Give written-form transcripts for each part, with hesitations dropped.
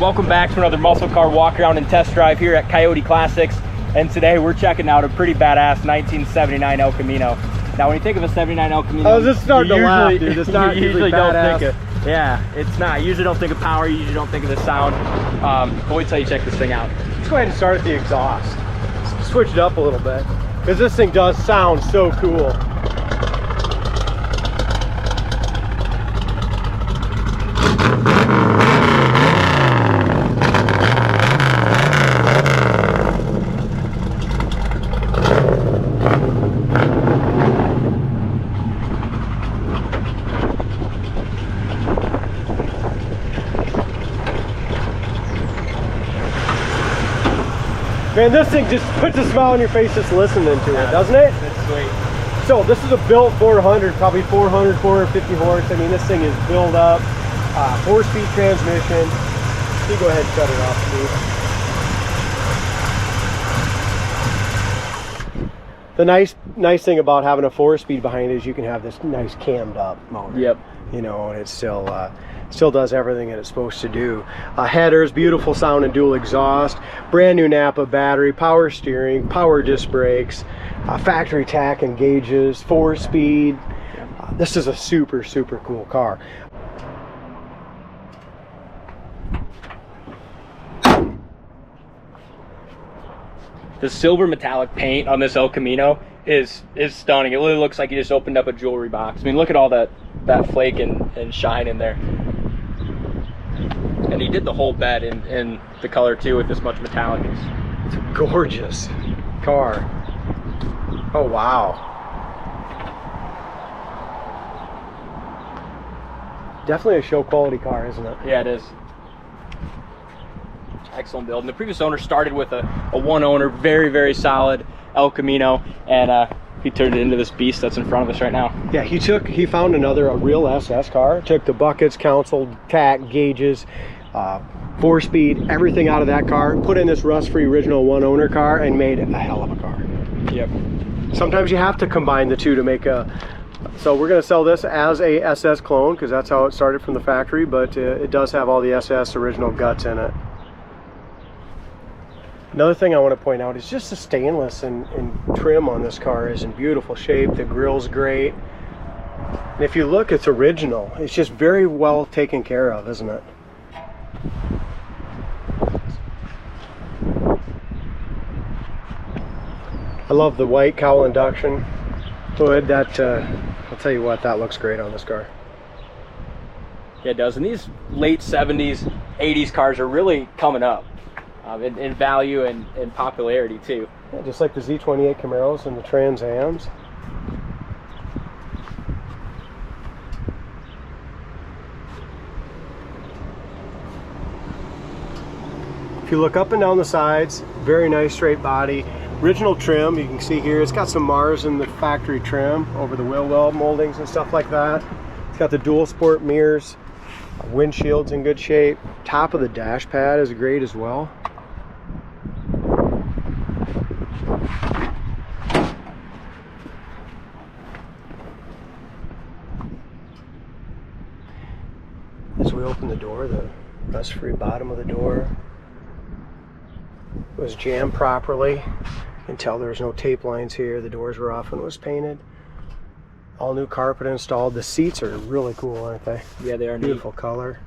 Welcome back to another muscle car walk around and test drive here at Coyote Classics. And today we're checking out a pretty badass 1979 El Camino. Now when you think of a 79 El Camino, I was just starting to laugh, dude. It's not usually don't badass. think of, yeah, it's not. You usually don't think of power, you usually don't think of the sound. But wait till you check this thing out. Let's go ahead and start at the exhaust. Switch it up a little bit, because this thing does sound so cool. Man, this thing just puts a smile on your face just listening to it, doesn't it? That's sweet. So this is a built 400, probably 400, 450 horse. I mean, this thing is built up, 4-speed transmission. You go ahead and shut it off, Steve. The nice thing about having a 4-speed behind it is you can have this nice cammed up motor. Yep. You know, and it still does everything that it's supposed to do. Headers, beautiful sound and dual exhaust, brand new Napa battery, power steering, power disc brakes, factory tack and gauges, 4-speed. This is a super cool car. The silver metallic paint on this El Camino is stunning. It literally looks like you just opened up a jewelry box. I mean, look at all that flake and shine in there. And he did the whole bed in the color too with this much metallic. It's a gorgeous car. Oh wow. Definitely a show quality car, isn't it? Yeah, it is. Excellent build. And the previous owner started with a one owner, very solid El Camino, and he turned it into this beast that's in front of us right now. Yeah, he found a real SS car, took the buckets, console, tack, gauges, 4-speed, everything out of that car, put in this rust-free original one owner car, and made a hell of a car. Yep. Sometimes you have to combine the two to make a. So we're going to sell this as a SS clone because that's how it started from the factory, but it does have all the SS original guts in it. Another thing I want to point out is just the stainless and trim on this car is in beautiful shape. The grill's great. And if you look, it's original. It's just very well taken care of, isn't it? I love the white Cowl Induction Hood. That I'll tell you what, that looks great on this car. Yeah, it does. And these late 70s, 80s cars are really coming up. In value and popularity too. Yeah, just like the Z28 Camaros and the Trans Ams. If you look up and down the sides, very nice straight body. Original trim, you can see here, it's got some Mars in the factory trim over the wheel well moldings and stuff like that. It's got the dual sport mirrors, windshield's in good shape. Top of the dash pad is great as well. As we open the door, the rust-free bottom of the door was jammed properly. You can tell there's no tape lines here. The doors were off when it was painted. All new carpet installed. The seats are really cool, aren't they? Yeah, they are. Beautiful color.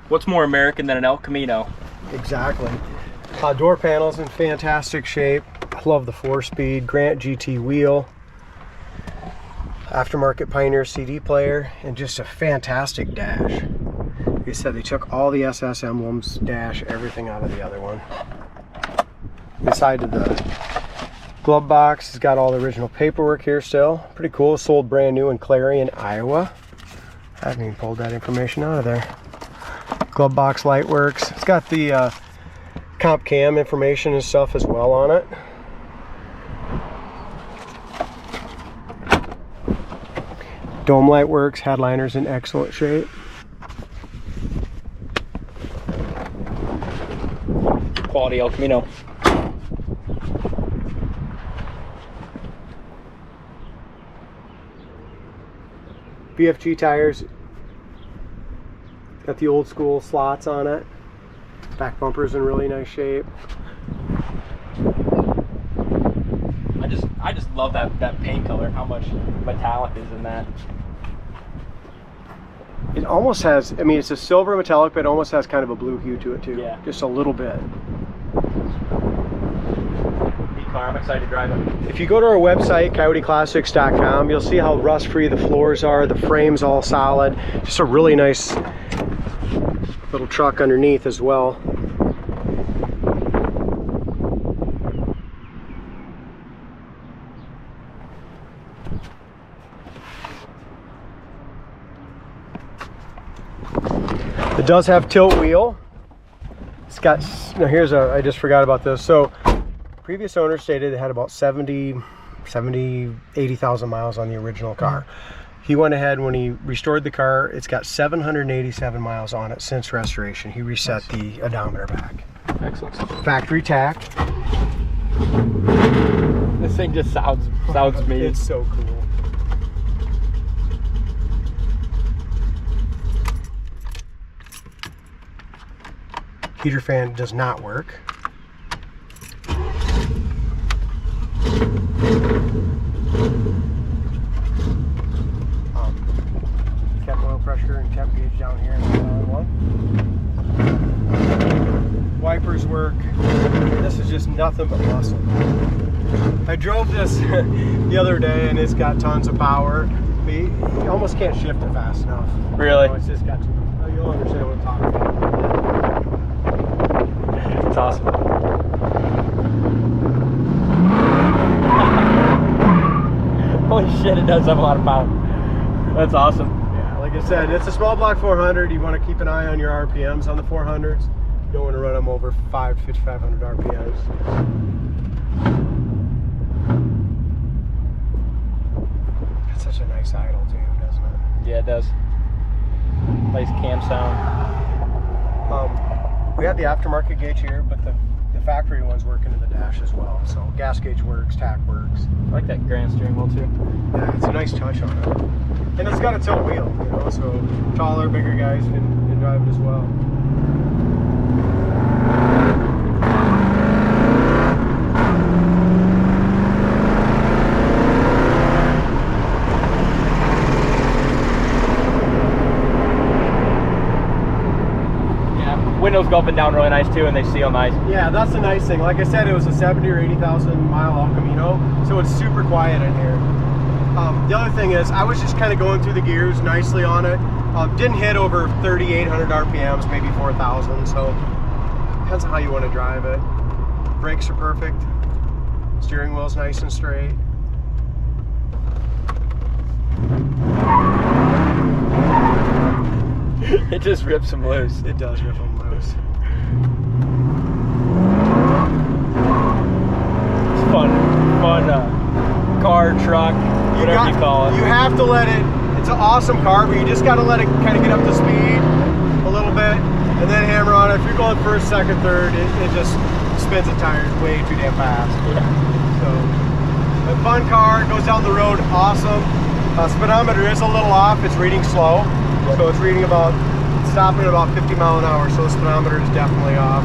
What's more American than an El Camino? Exactly. Door panels in fantastic shape. I love the 4-speed Grant GT wheel. Aftermarket Pioneer CD player, and just a fantastic dash. Like I said, they took all the SS emblems, dash, everything out of the other one. Inside of the glove box, it's got all the original paperwork here still. Pretty cool. Sold brand new in Clarion, Iowa. I haven't even pulled that information out of there. Glove box light works. It's got the comp cam information and stuff as well on it. Dome light works, headliner's in excellent shape. Quality El Camino. BFG tires. Got the old school slots on it. Back bumper's in really nice shape. I just love that paint color, how much metallic is in that. It almost has, I mean, it's a silver metallic, but it almost has kind of a blue hue to it too. Yeah. Just a little bit. Neat car, I'm excited to drive it. If you go to our website, coyoteclassics.com, you'll see how rust-free the floors are, the frame's all solid. Just a really nice little truck underneath as well. It does have tilt wheel. It's got, now here's a, I just forgot about this. So previous owner stated it had about 80,000 miles on the original car. He went ahead when he restored the car, it's got 787 miles on it since restoration. He reset the odometer back. Excellent. Factory tack. This thing just sounds mean. It's so cool. Heater fan does not work. Kept oil pressure and temp gauge down here in the other one. Wipers work. This is just nothing but muscle. I drove this the other day and it's got tons of power. But you almost can't shift it fast enough. Really? You know, it's just got too much. You'll understand what I'm talking about. It's awesome. Holy shit, it does have a lot of power. That's awesome. Yeah, like I said, it's a small block 400. You want to keep an eye on your RPMs on the 400s. You don't want to run them over 5,500 RPMs. That's such a nice idle too, doesn't it? Yeah, it does. Nice cam sound. We have the aftermarket gauge here, but the factory one's working in the dash as well. So gas gauge works, tack works. I like that grand steering wheel too. Yeah, it's a nice touch on it. And it's got a tilt wheel, you know, so taller, bigger guys can drive it as well. Windows go up and down really nice too, and they seal nice. Yeah, that's the nice thing. Like I said, it was a 70 or 80,000 mile El Camino, so it's super quiet in here. The other thing is, I was just kind of going through the gears nicely on it. Didn't hit over 3,800 RPMs, maybe 4,000, so depends on how you want to drive it. Brakes are perfect. Steering wheel's nice and straight. It just rips them loose. It does rip them loose. It's fun car, truck, whatever you call it. You have to let it, it's an awesome car, but you just got to let it kind of get up to speed a little bit and then hammer on it. If you're going first, second, third, it just spins the tires way too damn fast. Yeah. So, a fun car, goes down the road, awesome. Speedometer is a little off, it's reading slow. So it's reading about, stopping at about 50 mile an hour, so the speedometer is definitely off.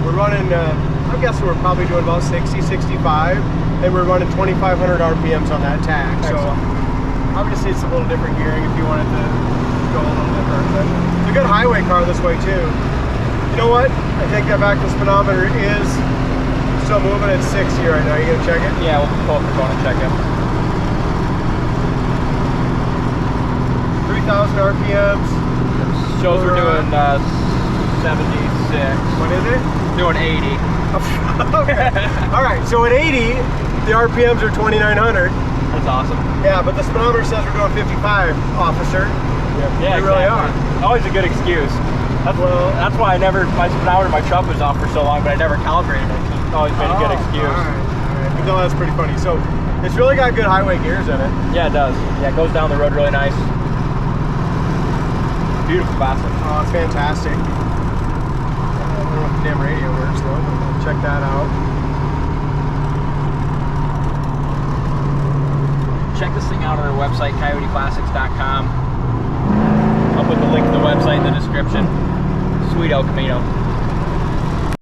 We're running, I'm guessing we're probably doing about 60, 65, and we're running 2,500 RPMs on that tach. So obviously it's a little different gearing if you wanted to go a little different. But it's a good highway car this way too. You know what? I think that back to speedometer is still moving at 60 right now. You gonna check it? Yeah, we'll pull up the phone and check it. 3,000 RPMs. Shows we're doing 76. What is it? Doing 80. Okay. All right. So at 80, the RPMs are 2,900. That's awesome. Yeah, but the speedometer says we're doing 55, officer. Yeah, we really are. Always a good excuse. That's why I never, my speedometer, my truck was off for so long, but I never calibrated it. It's always been a good excuse. All right. But no, that's pretty funny. So it's really got good highway gears in it. Yeah, it does. Yeah, it goes down the road really nice. Beautiful bastard. Oh, it's fantastic. I don't know if the damn radio works though, but we'll check that out. check this thing out on our website, coyoteclassics.com. I'll put the link to the website in the description. Sweet El Camino.